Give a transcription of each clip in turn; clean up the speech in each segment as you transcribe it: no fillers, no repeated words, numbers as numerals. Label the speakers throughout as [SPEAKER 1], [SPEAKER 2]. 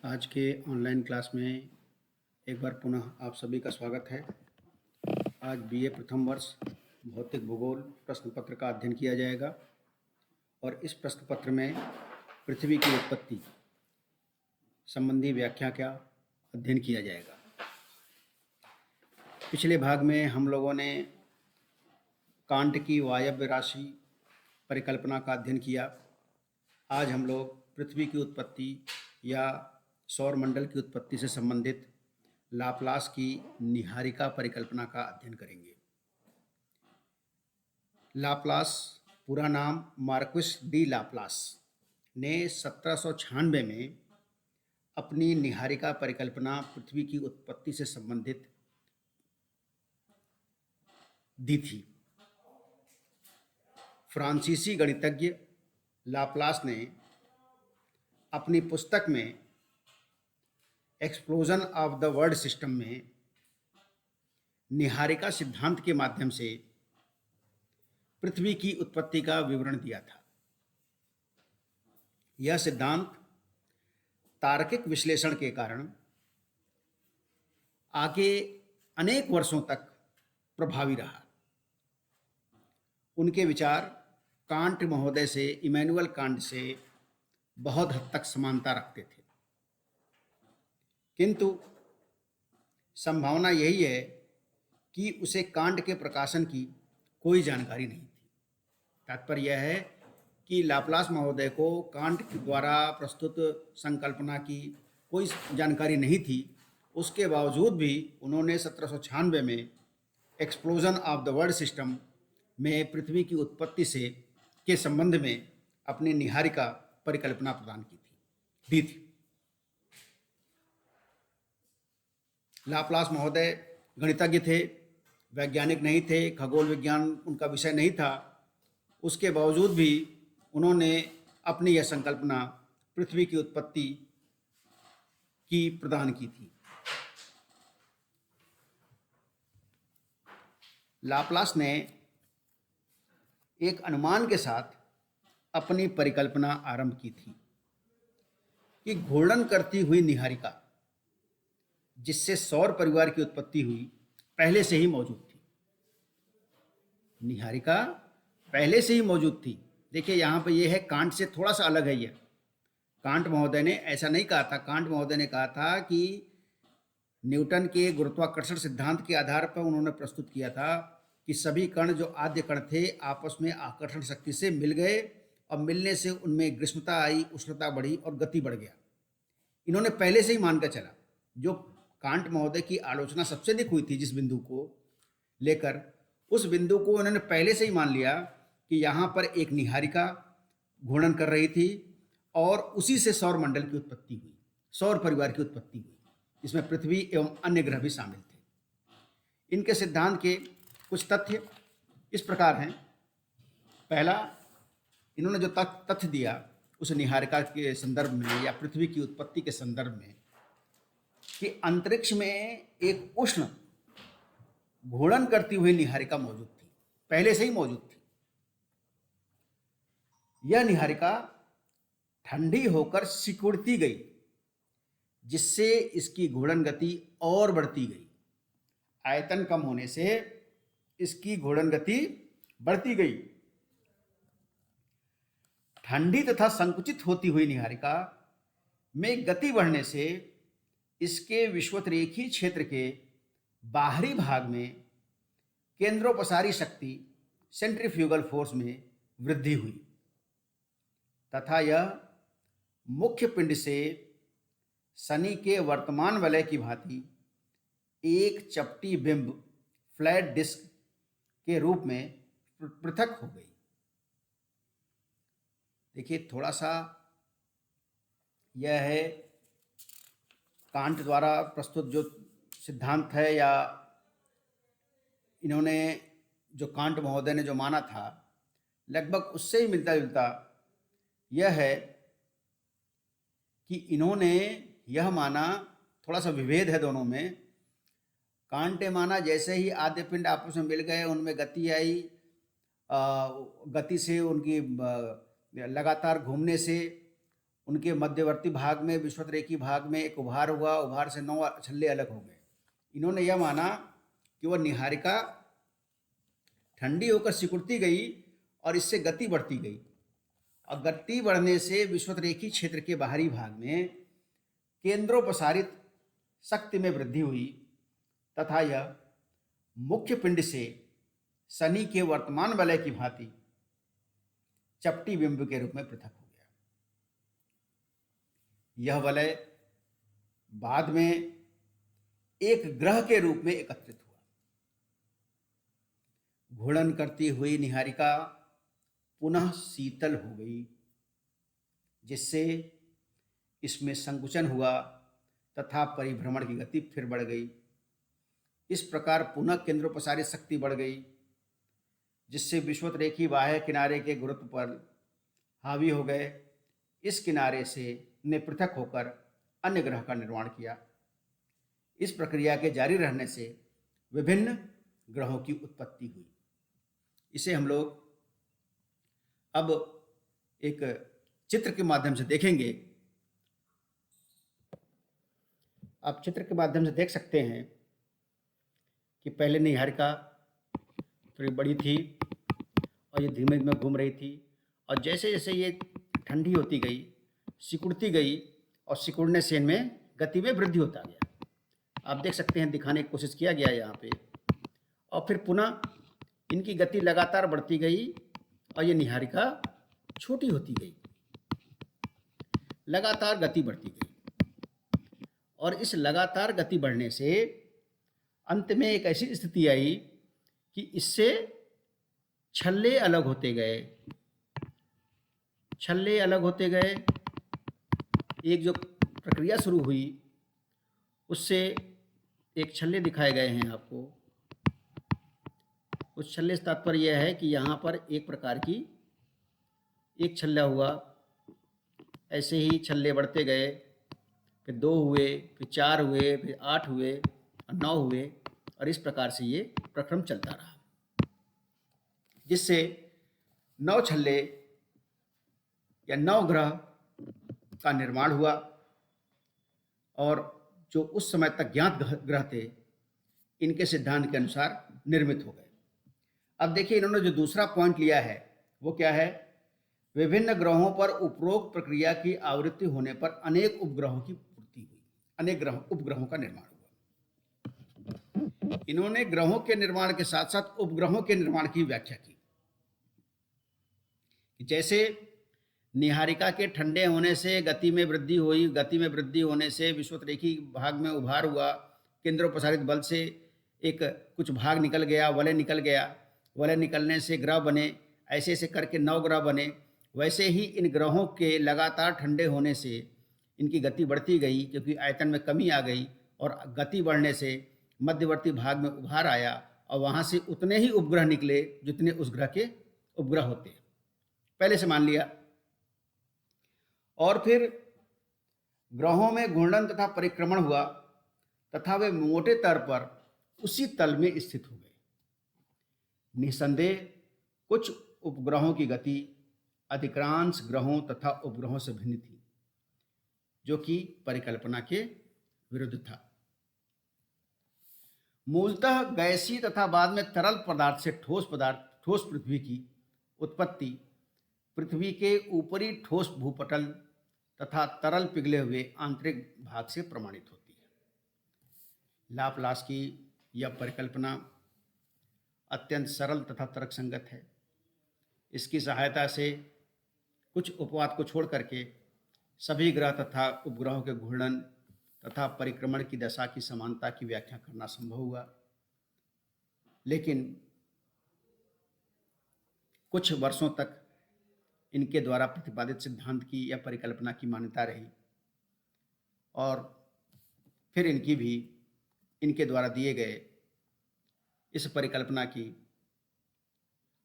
[SPEAKER 1] आज के online class में एक बार पुनः आप सभी का स्वागत है। आज बीए प्रथम वर्ष भौतिक भूगोल प्रश्न पत्र का अध्ययन किया जाएगा और इस प्रश्न पत्र में पृथ्वी की उत्पत्ति संबंधी व्याख्या का अध्ययन किया जाएगा। पिछले भाग में हम लोगों ने कांट की वायव्य राशि परिकल्पना का अध्ययन किया। आज हम लोग पृथ्वी की उत्पत्ति या सौर मंडल की उत्पत्ति से संबंधित लाप्लास की निहारिका परिकल्पना का अध्ययन करेंगे। लाप्लास, पूरा नाम मार्क्विस डी लाप्लास, ने 1796 में अपनी निहारिका परिकल्पना पृथ्वी की उत्पत्ति से संबंधित दी थी। फ्रांसीसी गणितज्ञ लाप्लास ने अपनी पुस्तक में explosion of the world system में निहारिका सिद्धांत के माध्यम से पृथ्वी की उत्पत्ति का विवरण दिया था। यह सिद्धांत तार्किक विश्लेषण के कारण आगे अनेक वर्षों तक प्रभावी रहा। उनके विचार कांट महोदय से, इमैनुअल कांट से बहुत हद तक समानता रखते थे, किंतु संभावना यही है कि उसे कांट के प्रकाशन की कोई जानकारी नहीं थी। तात्पर्य यह है कि लाप्लास महोदय को कांट द्वारा प्रस्तुत संकल्पना की कोई जानकारी नहीं थी। उसके बावजूद भी उन्होंने 1796 में explosion of the world system में पृथ्वी की उत्पत्ति के संबंध में अपनी निहारिका परिकल्पना प्रदान दी थी। लाप्लास महोदय गणितज्ञ थे, वैज्ञानिक नहीं थे, खगोल विज्ञान उनका विषय नहीं था। उसके बावजूद भी उन्होंने अपनी यह संकल्पना पृथ्वी की उत्पत्ति की प्रदान की थी। लाप्लास ने एक अनुमान के साथ अपनी परिकल्पना आरंभ की थी कि घूर्णन करती हुई निहारिका, जिससे सौर परिवार की उत्पत्ति हुई, पहले से ही मौजूद थी। निहारिका पहले से ही मौजूद थी। देखिए यहाँ पे ये है, कांट से थोड़ा सा अलग है। यह कांट महोदय ने ऐसा नहीं कहा था। कांट महोदय ने कहा था कि न्यूटन के गुरुत्वाकर्षण सिद्धांत के आधार पर उन्होंने प्रस्तुत किया था कि सभी कण जो आद्य कण थे आपस में आकर्षण शक्ति से मिल गए और मिलने से उनमें ग्रीष्मता आई, उष्णता बढ़ी और गति बढ़ गया। इन्होंने पहले से ही मानकर चला। जो कांट महोदय की आलोचना सबसे अधिक हुई थी जिस बिंदु को लेकर, उस बिंदु को उन्होंने पहले से ही मान लिया कि यहाँ पर एक निहारिका घूर्णन कर रही थी और उसी से सौर मंडल की उत्पत्ति हुई, सौर परिवार की उत्पत्ति हुई, जिसमें पृथ्वी एवं अन्य ग्रह भी शामिल थे। इनके सिद्धांत के कुछ तथ्य इस प्रकार हैं। पहला, इन्होंने जो तथ्य दिया उस निहारिका के संदर्भ में या पृथ्वी की उत्पत्ति के संदर्भ में, कि अंतरिक्ष में एक उष्ण घूर्णन करती हुई निहारिका मौजूद थी, पहले से ही मौजूद थी। यह निहारिका ठंडी होकर सिकुड़ती गई, जिससे इसकी घूर्णन गति और बढ़ती गई। आयतन कम होने से इसकी घूर्णन गति बढ़ती गई। ठंडी तथा संकुचित होती हुई निहारिका में गति बढ़ने से इसके विषुवतरेखीय क्षेत्र के बाहरी भाग में केंद्रोपसारी शक्ति, सेंट्रीफ्यूगल फोर्स में वृद्धि हुई तथा यह मुख्य पिंड से शनि के वर्तमान वलय की भांति एक चपटी बिंब, फ्लैट डिस्क के रूप में पृथक हो गई। देखिए, थोड़ा सा यह है कांट द्वारा प्रस्तुत जो सिद्धांत है, या इन्होंने जो कांट महोदय ने जो माना था, लगभग उससे ही मिलता जुलता यह है कि इन्होंने यह माना, थोड़ा सा विभेद है दोनों में। कांट ने माना जैसे ही आद्य पिंड आपस में मिल गए, उनमें गति आई, गति से उनकी लगातार घूमने से उनके मध्यवर्ती भाग में, विषुवतरेखी भाग में एक उभार हुआ, उभार से 9 छल्ले अलग हो गए। इन्होंने यह माना कि वह निहारिका ठंडी होकर सिकुड़ती गई और इससे गति बढ़ती गई, और गति बढ़ने से विषुवतरेखी क्षेत्र के बाहरी भाग में केंद्रोपसारित शक्ति में वृद्धि हुई तथा यह मुख्य पिंड से शनि के वर्तमान वलय की भांति चपटी बिंब के रूप में पृथक हो गया। यह वलय बाद में एक ग्रह के रूप में एकत्रित हुआ। घूर्णन करती हुई निहारिका पुनः शीतल हो गई, जिससे इसमें संकुचन हुआ तथा परिभ्रमण की गति फिर बढ़ गई। इस प्रकार पुनः केंद्रोपसारित शक्ति बढ़ गई, जिससे विषुवतरेखी बाह्य किनारे के गुरुत्व पर हावी हो गए। इस किनारे से ने पृथक होकर अन्य ग्रह का निर्माण किया। इस प्रक्रिया के जारी रहने से विभिन्न ग्रहों की उत्पत्ति हुई। इसे हम लोग अब एक चित्र के माध्यम से देखेंगे। आप चित्र के माध्यम से देख सकते हैं कि पहले निहारिका थोड़ी बड़ी थी और ये धीमे धीमे घूम रही थी, और जैसे जैसे ये ठंडी होती गई, सिकुड़ती गई, और सिकुड़ने से इनमें गति में वृद्धि होता गया। आप देख सकते हैं, दिखाने की कोशिश किया गया है यहाँ पे। और फिर पुनः इनकी गति लगातार बढ़ती गई और ये निहारिका छोटी होती गई, लगातार गति बढ़ती गई। और इस लगातार गति बढ़ने से अंत में एक ऐसी स्थिति आई कि इससे छल्ले अलग होते गए, छल्ले अलग होते गए। एक जो प्रक्रिया शुरू हुई उससे एक छल्ले दिखाए गए हैं आपको। उस छल्ले से तात्पर्य यह है कि यहाँ पर एक प्रकार की एक छल्ला हुआ, ऐसे ही छल्ले बढ़ते गए, फिर 2 हुए, फिर 4 हुए, फिर 8 हुए और 9 हुए, और इस प्रकार से ये प्रक्रम चलता रहा, जिससे 9 छल्ले या 9 ग्रह का निर्माण हुआ, और जो उस समय तक ज्ञात ग्रह थे इनके सिद्धांत के अनुसार निर्मित हो गए। अब देखिए, इन्होंने जो दूसरा पॉइंट लिया है वो क्या है? विभिन्न ग्रहों पर उपरोक्त प्रक्रिया की आवृत्ति होने पर अनेक उपग्रहों की पूर्ति हुई, अनेक उपग्रहों का निर्माण हुआ। इन्होंने ग्रहों के निर्माण के साथ साथ उपग्रहों के निर्माण की व्याख्या की। जैसे निहारिका के ठंडे होने से गति में वृद्धि हुई, गति में वृद्धि होने से विषुवतरेखी भाग में उभार हुआ, केंद्रोपसारित बल से एक कुछ भाग निकल गया, वलय निकल गया, वलय निकलने से ग्रह बने, ऐसे ऐसे करके 9 ग्रह बने। वैसे ही इन ग्रहों के लगातार ठंडे होने से इनकी गति बढ़ती गई, क्योंकि आयतन में कमी आ गई, और गति बढ़ने से मध्यवर्ती भाग में उभार आया, और वहाँ से उतने ही उपग्रह निकले जितने उस ग्रह के उपग्रह होते हैं, पहले से मान लिया। और फिर ग्रहों में घूर्णन तथा परिक्रमण हुआ तथा वे मोटे तौर पर उसी तल में स्थित हो गए। निसंदेह कुछ उपग्रहों की गति अधिकांश ग्रहों तथा उपग्रहों से भिन्न थी, जो कि परिकल्पना के विरुद्ध था। मूलतः गैसीय तथा बाद में तरल पदार्थ से ठोस पृथ्वी की उत्पत्ति पृथ्वी के ऊपरी ठोस भूपटल तथा तरल पिघले हुए आंतरिक भाग से प्रमाणित होती है। लाप्लास की यह परिकल्पना अत्यंत सरल तथा तर्कसंगत है। इसकी सहायता से कुछ उपवाद को छोड़ करके सभी ग्रह तथा उपग्रहों के घूर्णन तथा परिक्रमण की दशा की समानता की व्याख्या करना संभव हुआ। लेकिन कुछ वर्षों तक इनके द्वारा प्रतिपादित सिद्धांत की या परिकल्पना की मान्यता रही, और फिर इनके द्वारा दिए गए इस परिकल्पना की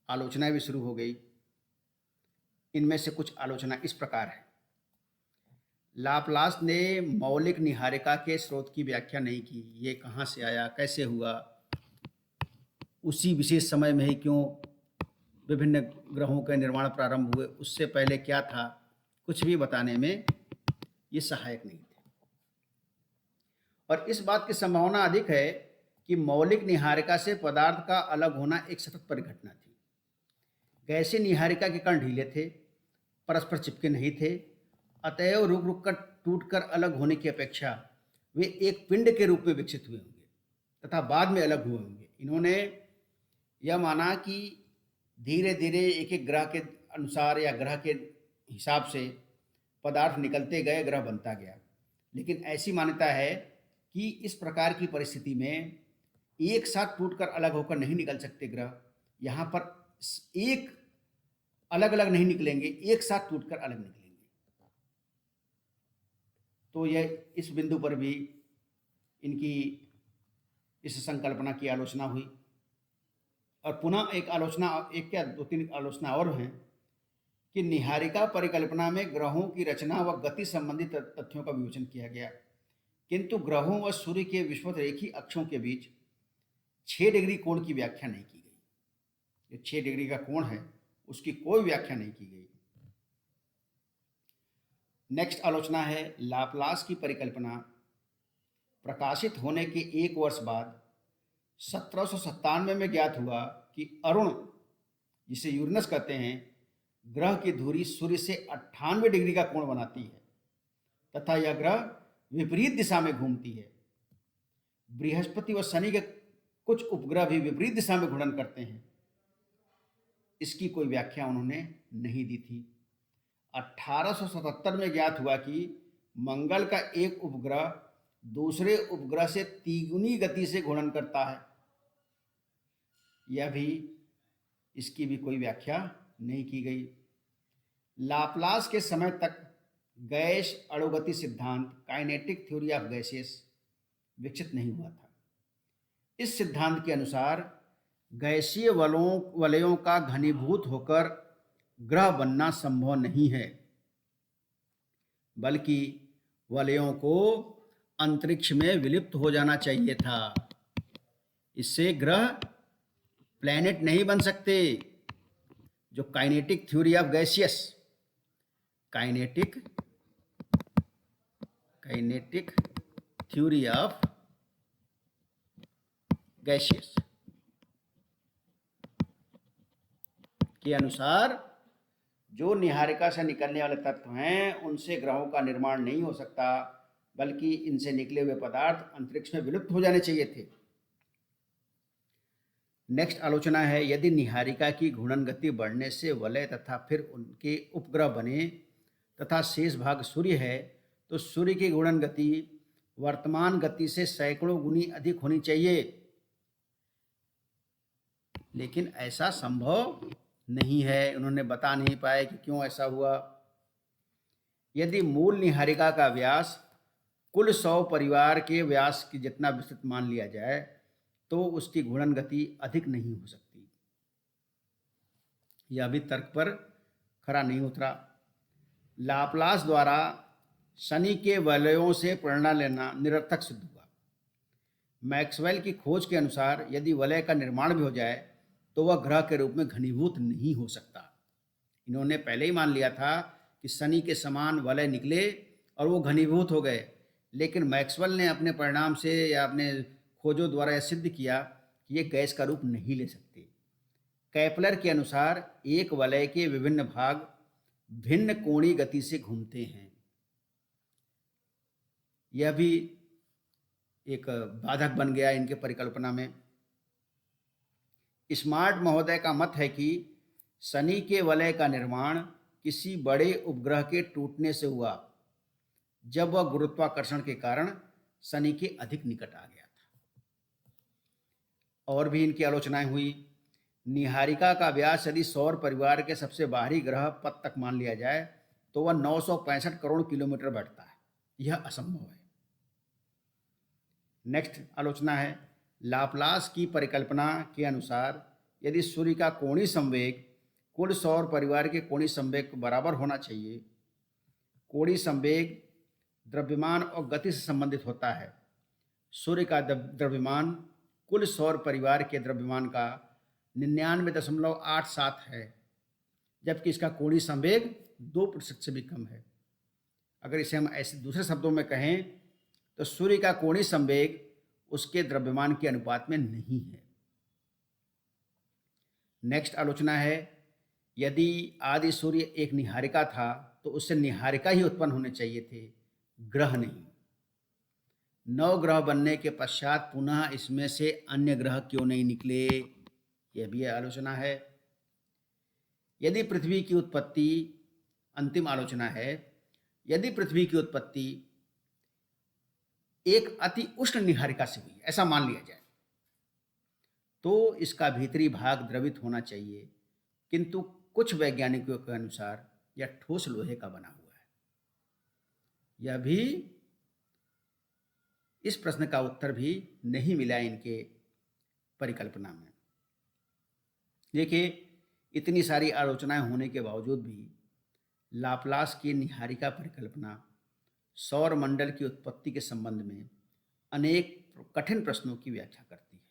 [SPEAKER 1] आलोचना भी शुरू हो गई। इनमें से कुछ आलोचना इस प्रकार है। लाप्लास ने मौलिक निहारिका के स्रोत की व्याख्या नहीं की। ये कहाँ से आया, कैसे हुआ, उसी विशेष समय में ही क्यों विभिन्न ग्रहों के निर्माण प्रारंभ हुए, उससे पहले क्या था, कुछ भी बताने में ये सहायक नहीं थे। और इस बात की संभावना अधिक है कि मौलिक निहारिका से पदार्थ का अलग होना एक सतत परिघटना थी। गैसीय निहारिका के कण ढीले थे, परस्पर चिपके नहीं थे, अतएव रुक रुक कर टूट कर अलग होने की अपेक्षा वे एक पिंड के रूप में विकसित हुए होंगे तथा बाद में अलग हुए होंगे। इन्होंने यह माना कि धीरे धीरे एक एक ग्रह के अनुसार या ग्रह के हिसाब से पदार्थ निकलते गए, ग्रह बनता गया। लेकिन ऐसी मान्यता है कि इस प्रकार की परिस्थिति में एक साथ टूटकर अलग होकर नहीं निकल सकते ग्रह। यहाँ पर एक अलग अलग नहीं निकलेंगे, एक साथ टूटकर अलग निकलेंगे। तो यह इस बिंदु पर भी इनकी इस संकल्पना की आलोचना हुई। और पुनः एक आलोचना, एक क्या दो तीन आलोचना और हैं कि निहारिका परिकल्पना में ग्रहों की रचना व गति संबंधी तथ्यों का विवेचन किया गया, किंतु ग्रहों व सूर्य के विषुवतरेखी अक्षों के बीच 6 डिग्री कोण की व्याख्या नहीं की गई। जो 6 डिग्री का कोण है उसकी कोई व्याख्या नहीं की गई। नेक्स्ट आलोचना है लाप्लास की परिकल्पना। प्रकाशित होने के 1 वर्ष बाद 1797 में ज्ञात हुआ कि अरुण, जिसे यूरेनस कहते हैं, ग्रह की धुरी सूर्य से 98 डिग्री का कोण बनाती है तथा यह ग्रह विपरीत दिशा में घूमती है। बृहस्पति व शनि के कुछ उपग्रह भी विपरीत दिशा में घूर्णन करते हैं। इसकी कोई व्याख्या उन्होंने नहीं दी थी। 1877 में ज्ञात हुआ कि मंगल का एक उपग्रह दूसरे उपग्रह से 3 गुनी गति से घूर्णन करता है। यह भी, इसकी भी कोई व्याख्या नहीं की गई। लाप्लास के समय तक गैस अणुगति सिद्धांत, काइनेटिक थ्योरी ऑफ गैसेस, विकसित नहीं हुआ था। इस सिद्धांत के अनुसार गैसीय वलयों का घनीभूत होकर ग्रह बनना संभव नहीं है, बल्कि वलयों को अंतरिक्ष में विलुप्त हो जाना चाहिए था। इससे ग्रह प्लैनेट नहीं बन सकते। जो kinetic theory of gaseous, kinetic theory of gaseous के अनुसार जो निहारिका से निकलने वाले तत्व हैं उनसे ग्रहों का निर्माण नहीं हो सकता, बल्कि इनसे निकले हुए पदार्थ अंतरिक्ष में विलुप्त हो जाने चाहिए थे। नेक्स्ट आलोचना है, यदि निहारिका की घूर्णन गति बढ़ने से वलय तथा फिर उनके उपग्रह बने तथा शेष भाग सूर्य है, तो सूर्य की घूर्णन गति वर्तमान गति से सैकड़ों गुनी अधिक होनी चाहिए। लेकिन ऐसा संभव नहीं है। उन्होंने बता नहीं पाए कि क्यों ऐसा हुआ। यदि मूल निहारिका का व्यास कुल 100 परिवार के व्यास की जितना विस्तृत मान लिया जाए तो उसकी घूर्णन गति अधिक नहीं हो सकती। यह भी तर्क पर खरा नहीं उतरा। लाप्लास द्वारा शनि के वलयों से प्रेरणा लेना निरर्थक सिद्ध हुआ। मैक्सवेल की खोज के अनुसार यदि वलय का निर्माण भी हो जाए तो वह ग्रह के रूप में घनीभूत नहीं हो सकता। इन्होंने पहले ही मान लिया था कि शनि के समान वलय निकले और वो घनीभूत हो गए, लेकिन मैक्सवेल ने अपने परिणाम से या अपने खोजों द्वारा यह सिद्ध किया कि ये गैस का रूप नहीं ले सकते। कैपलर के अनुसार एक वलय के विभिन्न भाग भिन्न कोणीय गति से घूमते हैं। यह भी एक बाधक बन गया इनके परिकल्पना में। स्मार्ट महोदय का मत है कि शनि के वलय का निर्माण किसी बड़े उपग्रह के टूटने से हुआ, जब वह गुरुत्वाकर्षण के कारण शनि के अधिक निकट आ गया था। और भी इनकी आलोचनाएं हुई। निहारिका का व्यास यदि सौर परिवार के सबसे बाहरी ग्रह पथ तक मान लिया जाए तो वह 965 करोड़ किलोमीटर बैठता है। यह असंभव है। नेक्स्ट आलोचना है, लाप्लास की परिकल्पना के अनुसार यदि सूर्य का कोणीय संवेग कुल सौर परिवार के कोणीय संवेग को बराबर होना चाहिए। कोणीय संवेग द्रव्यमान और गति से संबंधित होता है। सूर्य का द्रव्यमान कुल सौर परिवार के द्रव्यमान का 99.87 है, जबकि इसका कोणीय संवेग 2% से भी कम है। अगर इसे हम ऐसे दूसरे शब्दों में कहें तो सूर्य का कोणीय संवेग उसके द्रव्यमान के अनुपात में नहीं है। नेक्स्ट आलोचना है, यदि आदि सूर्य एक निहारिका था तो उससे निहारिका ही उत्पन्न होने चाहिए थे, ग्रह नहीं। 9 ग्रह बनने के पश्चात पुनः इसमें से अन्य ग्रह क्यों नहीं निकले, यह भी आलोचना है। यदि पृथ्वी की उत्पत्ति, अंतिम आलोचना है, यदि पृथ्वी की उत्पत्ति एक अति उष्ण निहारिका से हुई, ऐसा मान लिया जाए, तो इसका भीतरी भाग द्रवित होना चाहिए, किंतु कुछ वैज्ञानिकों के अनुसार यह ठोस लोहे का बना हुआ है। यह भी, इस प्रश्न का उत्तर भी नहीं मिला इनके परिकल्पना में। देखिए, इतनी सारी आलोचनाएं होने के बावजूद भी लाप्लास की निहारिका परिकल्पना सौर मंडल की उत्पत्ति के संबंध में अनेक कठिन प्रश्नों की व्याख्या करती है।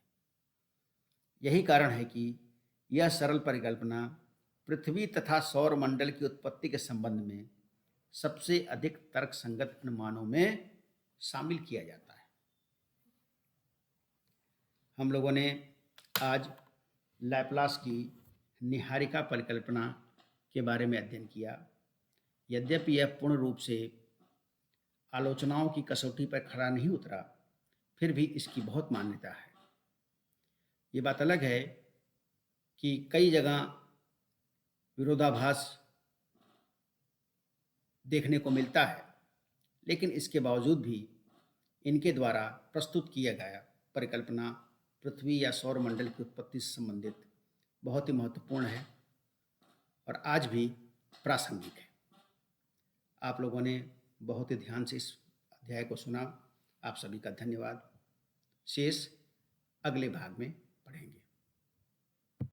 [SPEAKER 1] यही कारण है कि यह सरल परिकल्पना पृथ्वी तथा सौर मंडल की उत्पत्ति के संबंध में सबसे अधिक तर्कसंगत अनुमानों में शामिल किया जाता है। हम लोगों ने आज लैप्लास की निहारिका परिकल्पना के बारे में अध्ययन किया। यद्यपि यह पूर्ण रूप से आलोचनाओं की कसौटी पर खरा नहीं उतरा, फिर भी इसकी बहुत मान्यता है। ये बात अलग है कि कई जगह विरोधाभास देखने को मिलता है, लेकिन इसके बावजूद भी इनके द्वारा प्रस्तुत किया गया परिकल्पना पृथ्वी या सौर मंडल की उत्पत्ति से संबंधित बहुत ही महत्वपूर्ण है और आज भी प्रासंगिक है। आप लोगों ने बहुत ही ध्यान से इस अध्याय को सुना। आप सभी का धन्यवाद। शेष अगले भाग में